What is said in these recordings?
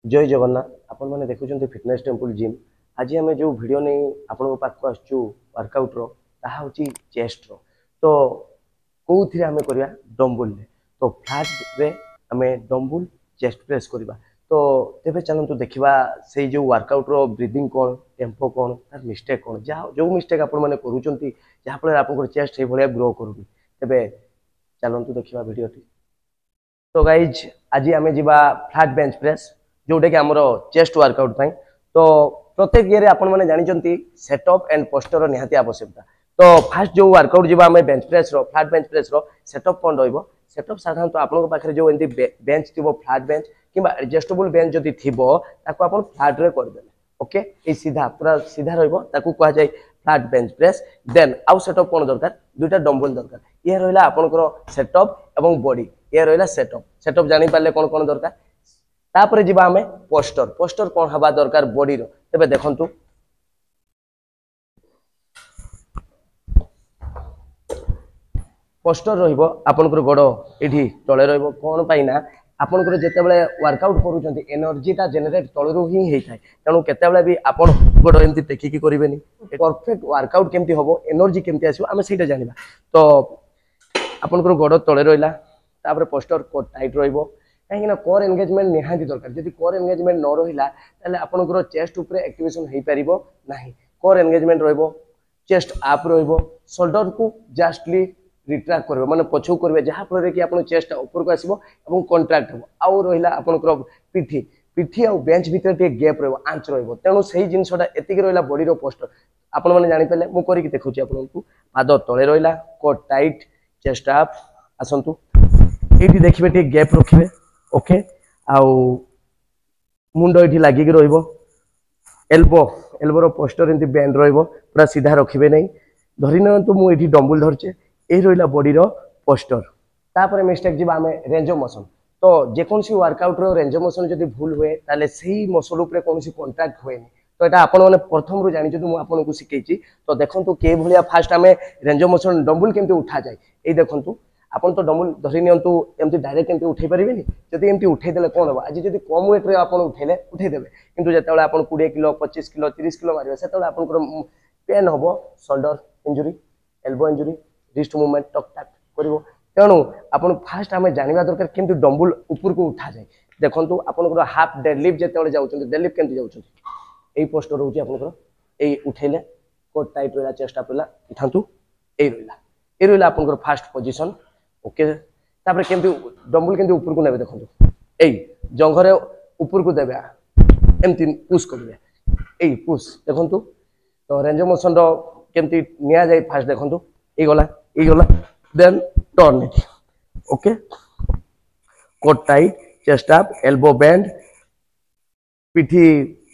जय जगन्नाथ आपण मैंने देखुं फिटनेस टेम्पल जिम। आज आम जो भिड नहीं आपण पाक आसचु वर्कआउट रहा हूँ चेस्ट तो कौ थी आम करवा डम्बुल तो फ्लैट रे आम डम्बुल चेस्ट प्रेस करवा तो तेरे चलतु देखा से जो वर्कआउट रो ब्रीदिंग कौन टेम्पो कौन तार मिस्टेक कौन जहाँ जो मिस्टेक आपने करूँ आप चेस्ट से भाया ग्रो करूँ तेरे चलतु देखा भिडटी। तो गाइज आज आम जा फ्लैट बेंच प्रेस जोटा कि आमर चेस्ट वर्कआउट तो प्रत्येक ये आपण मैंने जानते सेटअप एंड पोस्टर निहाती आवश्यकता। तो फास्ट जो वर्कआउट जी आम bench press flat bench press setup कौन रेटअप साधारणतः आपको पाखे जो बेंच थी फ्लैट बेंच कि एडजस्टेबल बेंच जदि थी आप फ्लैट रे करदे ओके ये सीधा पूरा सीधा रहा फ्लैट बेंच प्रेस देन आउ सेटअप कौन दरकार दुईटा डम्बल दरकार ये रहा आपंकर सेटअप एवं बॉडी ये रहा सेटअप सेटअप जानी पारे कौन कौन दरकार तापर जी आम पोस्टर पोस्टर कौन हवा दरकार बॉडी रो तेबे देखंतु पोस्टर रहिबो आपनकर गोड़ एठी तळे रहिबो कोन पाइना आपनकर जेतेबेले वर्कआउट करूचंती एनर्जीटा जनरेट तळरू ही हेइ थाय तणु केतेबेले भी आपन गोड़ एमती देखिकी करिवेनी परफेक्ट वर्कआउट केमती होबो एनर्जी केमती आसीबो आमे सेटा जानिबा। तो आपनकर गोड़ तळे रहिला तापर पोस्टर को टाइट रहिबो कहीं कोर एंगेजमेंट निहाती दरकार जदि कोर एंगेजमेंट न रहिला ताले आपनकर चेस्ट ऊपर एक्टिवेशन हेइ परिबो नाही कोर एंगेजमेंट रहिबो चेस्ट अप रहिबो शोल्डर को जस्टली रिट्रैक्ट करबो माने पछौ करबे जहा फल रे कि आपन चेस्ट ऊपर को आसीबो एवं कॉन्ट्रैक्ट हो आउ रहिला आपनकर पिठी पिठी आ बेंच भीतर टे गैप रहिबो आंच रहिबो तेनु सही जिंसटा एतिक रहिला बॉडी रो पोस्टर आपन माने जानि पले मु करि कि देखौची आपनकु पाद तळे रहिला कोट टाइट चेस्ट अप आसंतु एठी देखिबे टे गैप रखिबे ओके आउ मुंड ये लगिक एल्बो एल्बोर पोस्टर एमती बैंड पूरा सीधा रखिए नहीं धरी ना तो मुझे डम्बुल धरचे ये रहा बॉडी पोस्टर तापर मिस्टेक जी आम रेंज ऑफ मोशन तो जेकोसी वर्कआउट रेंज ऑफ मोशन जब भूल हुए ताले सही मसल उपर कौन कंट्राक्ट हुए तो यहाँ आप प्रथम रू जानी मुझे शिखई तो देखो के भाया फास्ट आम रेंज ऑफ मोशन डम्बुल केमती उठा जाए ये देखूँ आपन तो डम्बुल धरी नियंतु एमती डायरेक्ट एमती उठे पारिबेनी जदि एमती उठे देले कोन हो आज जदि कम वेट रे आपन उठेले उठे देबे किंतु जेतेबेले आपन 20 किलो 25 किलो 30 किलो मारिबे सेतेबेले आपनकर पेन होबो shoulder injury elbow injury wrist movement टक टक करिवो तेणु आपन फास्ट आमे जानिबा दरकार केमती डम्बुल ऊपर को उठा जाय देखंतु आपनकर हाफ डेडलिफ्ट जेतेबेले जाउछन डेडलिफ्ट केमती जाउछन एई पोस्टर होउची आपनकर एई उठेले कोट टाइट रहला चेस्ट अप रहला उठांतु एई रहला आपनकर फास्ट पोजीशन ओके तापर केमती डम्बुल केमती ऊपर को नेबे देखंतु एई जंघरे ऊपर को देबे एमती पुश करबे एई पुश देखंतु तो रेंज ऑफ मोशन रो केमती निया जाय फास्ट देखंतु ए गला देन टर्न इट ओके कोट tight chest up elbow bend पिठी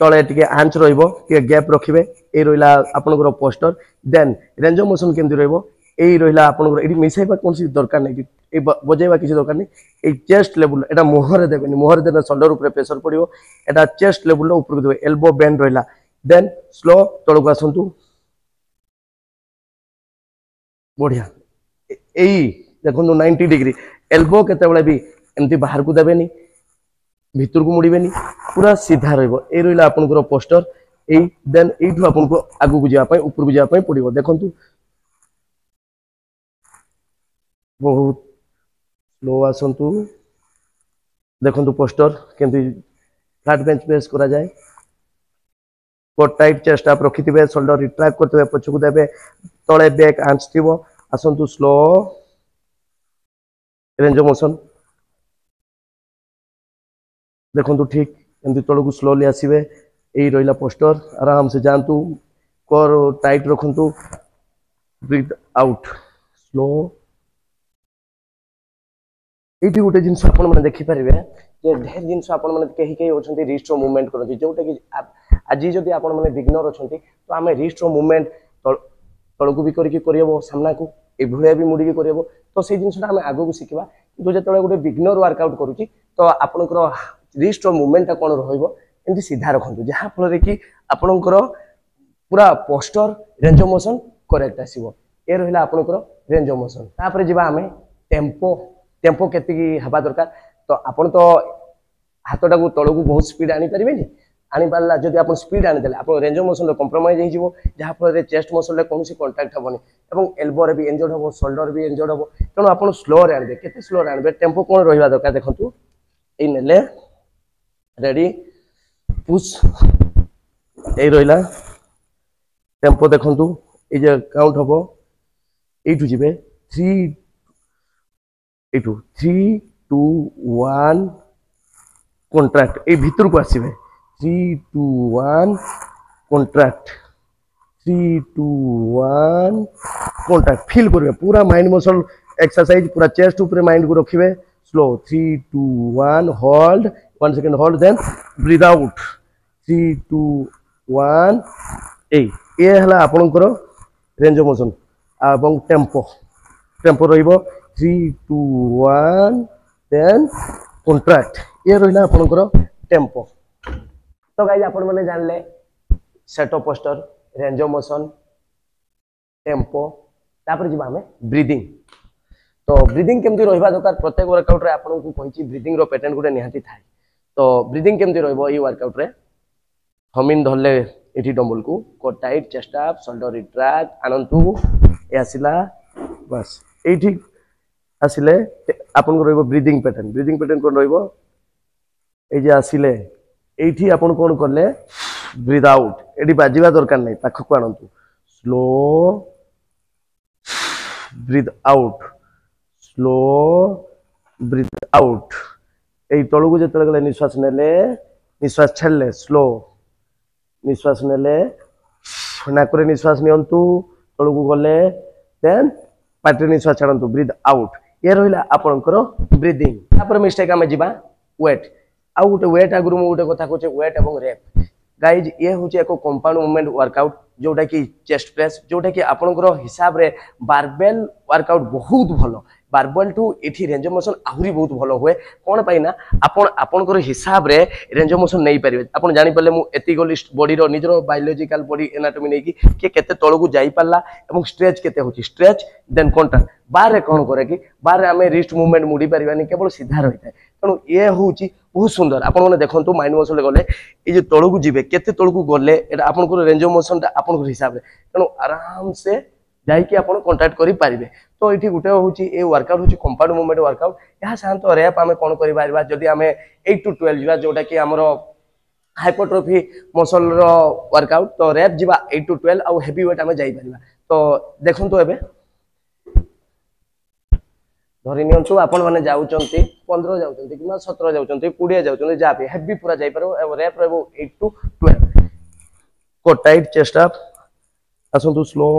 तळे टिके आंच रहिबो टिके गैप रखिबे ए रहिला आपनकर posture then range of motion केमती रहिबो यही रहा आपड़ी मिसाइबा कौन सी दरकार नहीं बजेबा किसी दरकार नहीं चेस्ट लेवल एटा मुहर देबेनी मुहर देना शोल्डर ऊपर प्रेशर पड़ो एटा चेस्ट लेवल ऊपर को देबे एल्बो बेंड रहा देन स्लो तलक आसतु बढ़िया यही देखो 90 डिग्री एल्बो केतेबेले भी एमती बाहर को देबेनी भीतर को मुड़बेनी पूरा सीधा रहिबो ए रहिला आपनकर पोस्टर ए देन एठू आपनको आगु को जाय पय ऊपर को जाय पय पड़िबो देखंतु बहुत स्लो आसतु देखो पोस्टर केमती फ्लैट बेंच प्रेस करा जाए कोट टाइट चेस्ट आप रखि थे शोल्डर रिट्रैक्ट करते पछकु देबे तळे बैक आंच थिबो आसतु स्लो रेंज ऑफ मोशन देखो ठीक एमती तळ को स्लोली आसीबे एई रहिला पोस्टर आराम से जानतु कोर टाइट रखंतु ब्रीथ आउट स्लो ये गोटे जिन मैंने देखिपारे ढेर जिन कहीं कहीं अच्छा रिस्ट मुवमेंट करते जोटा कि आज जदि आप बिगनर अच्छा तो आम रिस्ट मुवमेंट तल को भी करब सामना को ये भी मुड़ी करब तो से जिनसा आम आग को शिखा कि जो गोटे बिगनर वर्कआउट करुच्ची तो आपंकर रिस्ट मुवमेंटा कौन रही सीधा रखु जहाँफल कि आपंकर पूरा poster range of motion correct आसो ये रहा आपंकर रेंज ऑफ मोशन तापर जी आम टेम्पो टेम्पो केतिकी हवा दरकार तो आपन तो हाथटा को तलू को बहुत स्पीड आनी पारे आनी पारा जब आप स्पीड आनीदे आप रेंज ऑफ मोशन कंप्रोमाइज हो जहाँफल चेस्ट मसल कौन कंटाक्ट हेनी और एल्बोरे भी इंजर्ड हम शोल्डर भी इंजर्ड हम तेणु आप स्लो आनबे के स्लो आनबे टेम्पो कौन रहा दरकार देखो ये रेडी पुश ये रहा टेम्पो देखु ये काउंट हम यू जी 3 2 1 कंट्राक्ट ये भितर को आसवे 3 2 1 कंट्राक्ट 3 2 1 कंट्राक्ट फील करेंगे पूरा माइंड मसल एक्सरसाइज पूरा चेस्ट ऊपर माइंड को रखिए slow 3 2 1 hold 1 second hold then breathe out 3 2 1 ये है आपणकर रेंज ऑफ मोशन एवं टेम्पो टेम्पो रहिबो 3 2 1 देन कंट्राक्ट ये रहा आपणकर टेम्पो। तो गाइस आपण मैंने जानले set of poster range of motion tempo तापर जी आम ब्रीदिंग। तो ब्रीदिंग केमती रहा दरकार प्रत्येक वर्कआउट रे आपन को कहि ब्रीदिंग रो पैटर्न गुटे निहाती थाए। तो ब्रीदिंग केमती रहबो ई वर्कआउट रे थमिन धरले इठी डंबल को कोट tight chest up shoulder retract आनंतु ए आसिला बस एठी आसिले आपन को रहबो ब्रीदिंग पैटर्न कोन रहबो ए जे आसिले एठी आपन कोन करले ब्रीथ आउट एठी बाजिबा दरकार नै पाख को आनंतु slow breathe out slow breathe out ए तळु को जतले गले निश्वास नेले निश्वास छाडले स्लो निश्वास नेले नाकरे निश्वास नियंतु तळु को गले देन पाटी निश्वास छाडंतु ब्रीथ आउट ये रहिला आपनकर ब्रीदिंग। तापर मिस्टेक आमे जिबा वेट आ गोटे वेट आगुरु मु गोटे कथा कहचे वेट एवं रैप गाइज ये हूँ एक कंपाउंड मूवमेंट वर्कआउट जोटा कि चेस्ट प्रेस जोटा कि आपनकर हिसाब रे बारबेल वर्कआउट बहुत भलो बारबेल टू इठी रेंज ऑफ मोशन आहुरी बहुत भलो हुए कौन पाई ना आपनकर हिसाब रे रेंज ऑफ मोशन नहीं पारे आपन जानि परले मु एति गोली बॉडी रो निजरो बायोलॉजिकल बॉडी एनाटॉमी नै कि केते तळो को जाई पारला एवं स्ट्रेच केते होची स्ट्रेच देन कॉन्ट्रैक्ट बार रे कोन करे कि बार रे हमें रिस्ट मूवमेंट मुड़ी परिबानी केवल सीधा रहिता तेणु ये होची बहुत सुंदर आपण माने देखंतु माइंड मसल गले ए जे तळो को जिवे केते तळो को गले एटा आपनकर रेंज ऑफ मोशन ता आपनकर हिसाब रे तेणु आराम से जाई कि आपण कांटेक्ट करि पारिबे। तो ये गोटे हूँ ये वर्कआउट हूँ कंपाउंड मूवमेंट वर्कआउट यहाँ साधारणत रैप आम कौन कर जदि आम 8 to 12 जा जोटा कि आमर हाइपरट्रोफी मसल वर्कआउट तो रैप जा 8 to 12 आउ हेवी वेट आम जापर। तो देखो तो ए धरी नियंतु आपण मैंने जाऊँच 15 जाऊँच कि 17 जाऊँच 20 जाऊँच जहाँ भी हेवी पूरा जापर रैप रो 8 to 12 को टाइट चेस्ट अप आसतु स्लो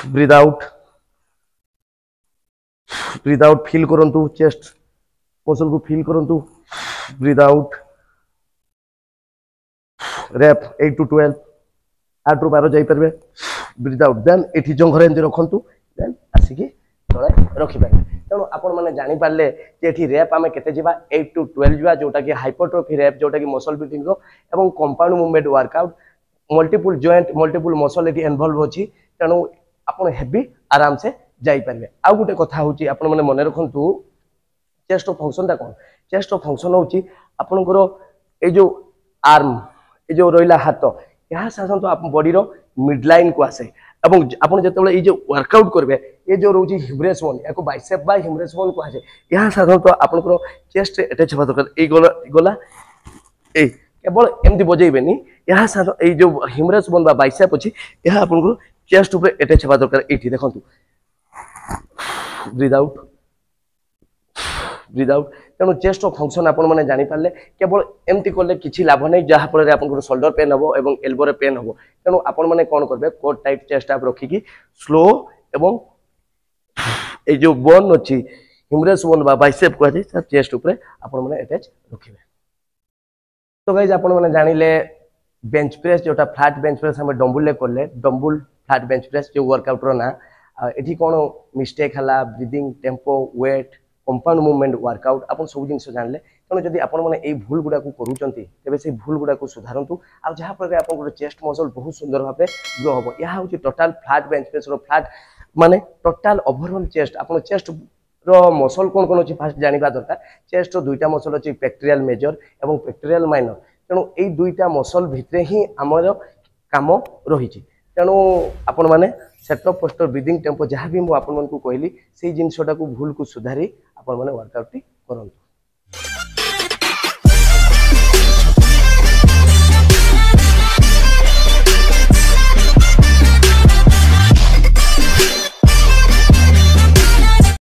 ब्रीथ आउट फील करंतु चेस्ट मसल को फील करंतु ब्रीथ आउट रैप 8 to 12 8 ରୁ 12 जाई परबे ब्रीथ आउट देन एठी जंघरे एंदी रखंतु देन आसिकी तळे रखि पाइबे। तेणु आपण माने जानि पारले जे एठी रैप आमे केते जिबा 8 to 12 जिबा जोटा कि हाइपरट्रोफी रैप जोटा कि मसल बिल्डिंग रो एवं compound movement workout multiple joint multiple muscle एठी इन्वॉल्व होची तेणु आपण हेवी आराम से जाई पारबे। आ गुटे कथा होची आपण माने मने रखंतु चेस्ट ऑफ फंक्शन ता कोन चेस्ट ऑफ फंक्शन होची आपनकर ए जो आर्म ए जो रोइला हाथ यहाँ साधारणतः आप बॉडी रो मिड लाइन को आसे एवं आपण जतबेले ए जो वर्कआउट करबे ए जो रोची ह्यूमरस बोन याको बाइसेप बा ह्यूमरस बोन को आसे यहाँ साधारणतः आपनकर चेस्ट अटैच होबा दरकार ए गोला ए केवल एमती बजेइबेनी यहाँ साधारण ए जो ह्यूमरस बोन बा बाइसेप अछि यहाँ आपनकर चेस्ट ऊपर अटैच होबा दरकार एठी देखंतु ब्रीथ आउट तेणु चेस्ट ऑफ फंक्शन आपण माने जानि पारले केवल एमती करले किछि लाभ नै जहा फल रे आपन शोल्डर पेन हबो एवं एल्बो रे पेन हबो तेणु आपण माने कोन करबे कोट टाइट चेस्ट अप रखी की स्लो एवं ए जो बोन अछि ह्यूमरस बोन बा बाइसेप को छै चेस्ट ऊपर आपण माने अटैच रखिबे। तो गाइस आपण माने जानिले बेंच प्रेस जोटा फ्लैट बेंच प्रेस हम डंबल ले करले डंबल फ्लैट बेंच प्रेस जो वर्कआउट रो ना एठी कोन मिस्टेक हला breathing tempo weight compound movement workout आपन सब जिंस जानले तेणु जदि आपण माने ए भूल गुडा को करूचंती तेबे से भूल गुडा को सुधारंतु आ जहा पर आपन को चेस्ट मसल बहुत सुंदर भाबे ग्रो हबो। यहा होची टोटल फ्लैट बेंच प्रेस रो फ्लैट माने टोटल ओवरऑल चेस्ट आपन चेस्ट मसल कौन कौन अच्छी फास्ट जाना दरकार चेस्ट दुईटा मसल अच्छी पेक्टोरियल मेजर और पेक्टोरियल माइनर तेणु यही दुईटा मसल भितर ही आमर काम रही तेणु आपण मैंने सेटअप पोस्टर ब्रीदिंग टेम्पो जहाँ भी मुझे कहली से जिनटा को भूल को सुधारी आपण मैंने वर्कआउट करूँ।